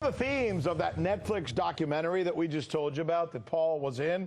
the themes of that Netflix documentary that we just told you about that Paul was in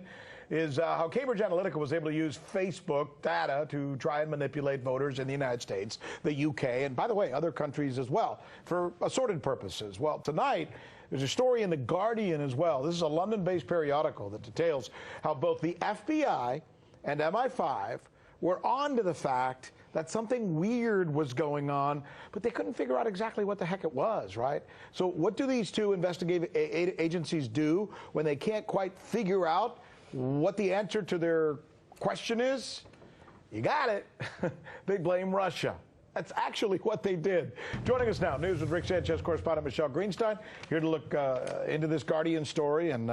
is how Cambridge Analytica was able to use Facebook data to try and manipulate voters in the United States, the UK, and by the way, other countries as well, for assorted purposes. Well, tonight, there's a story in The Guardian as well. This is a London-based periodical that details how both the FBI and MI5 were on to the fact that something weird was going on, but they couldn't figure out exactly what the heck it was, right? So what do these two investigative agencies do when they can't quite figure out what the answer to their question is? You got it. They blame Russia. That's actually what they did. Joining us now, News with Rick Sanchez correspondent Michele Greenstein, here to look into this Guardian story and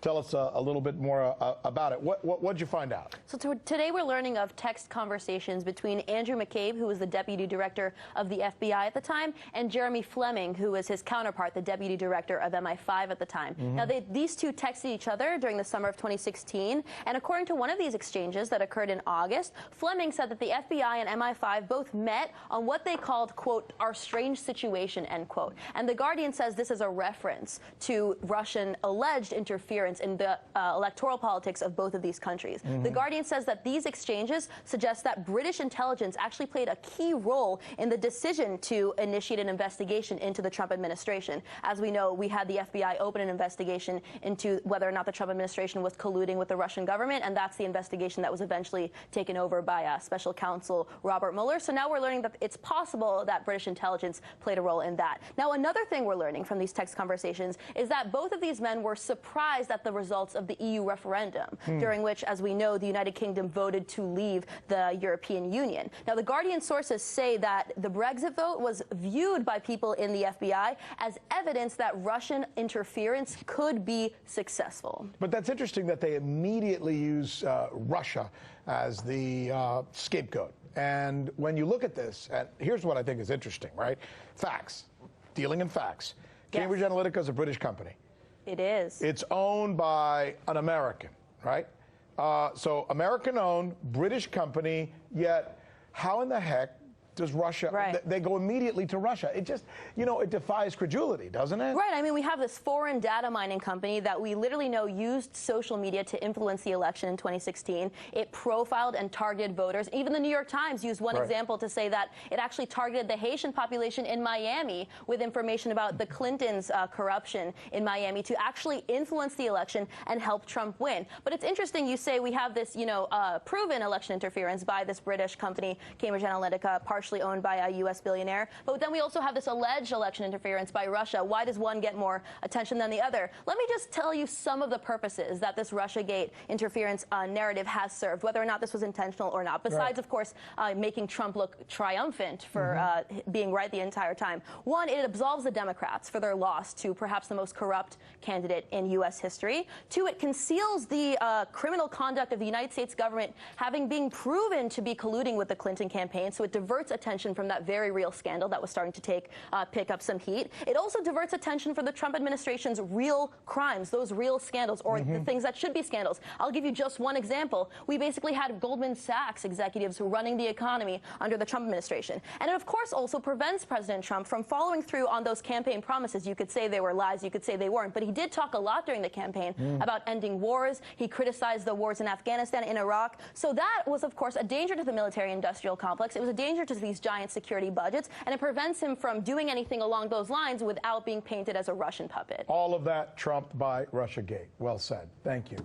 tell us a little bit more about it. What'd you find out? So today we're learning of text conversations between Andrew McCabe, who was the deputy director of the FBI at the time, and Jeremy Fleming, who was his counterpart, the deputy director of MI5 at the time. Now, these two texted each other during the summer of 2016, and according to one of these exchanges that occurred in August, Fleming said that the FBI and MI5 both met on what they called, quote, our strange situation, end quote. And The Guardian says this is a reference to Russian alleged interference in the electoral politics of both of these countries. The Guardian says that these exchanges suggest that British intelligence actually played a key role in the decision to initiate an investigation into the Trump administration. As we know, we had the FBI open an investigation into whether or not the Trump administration was colluding with the Russian government, and that's the investigation that was eventually taken over by special counsel Robert Mueller. So now we're learning that it's possible that British intelligence played a role in that. Now, another thing we're learning from these text conversations is that both of these men were surprised at the results of the EU referendum, during which, as we know, the United Kingdom voted to leave the European Union. Now, The Guardian sources say that the Brexit vote was viewed by people in the FBI as evidence that Russian interference could be successful. But that's interesting that they immediately use Russia as the scapegoat. And when you look at this, and here's what I think is interesting, right? Facts, dealing in facts. Yes. Cambridge Analytica is a British company. It is. It's owned by an American, right? So American-owned, British company, yet how in the heck does Russia, they go immediately to Russia? It just, you know, it defies credulity, doesn't it? Right. I mean, we have this foreign data mining company that we literally know used social media to influence the election in 2016. It profiled and targeted voters. Even the New York Times used one example to say that it actually targeted the Haitian population in Miami with information about the Clintons' corruption in Miami to actually influence the election and help Trump win. But it's interesting you say we have this, you know, proven election interference by this British company, Cambridge Analytica, partially owned by a U.S. billionaire. But then we also have this alleged election interference by Russia. Why does one get more attention than the other? Let me just tell you some of the purposes that this Russiagate interference narrative has served, whether or not this was intentional or not, besides, of course, making Trump look triumphant for being right the entire time. One, it absolves the Democrats for their loss to perhaps the most corrupt candidate in U.S. history. Two, it conceals the criminal conduct of the United States government having been proven to be colluding with the Clinton campaign, so it diverts attention from that very real scandal that was starting to pick up some heat. It also diverts attention from the Trump administration's real crimes, those real scandals, or the things that should be scandals. I'll give you just one example. We basically had Goldman Sachs executives running the economy under the Trump administration. And it, of course, also prevents President Trump from following through on those campaign promises. You could say they were lies, you could say they weren't, but he did talk a lot during the campaign about ending wars. He criticized the wars in Afghanistan, in Iraq. So that was, of course, a danger to the military-industrial complex. It was a danger to these giant security budgets, and it prevents him from doing anything along those lines without being painted as a Russian puppet. All of that trumped by Russiagate. Well said. Thank you.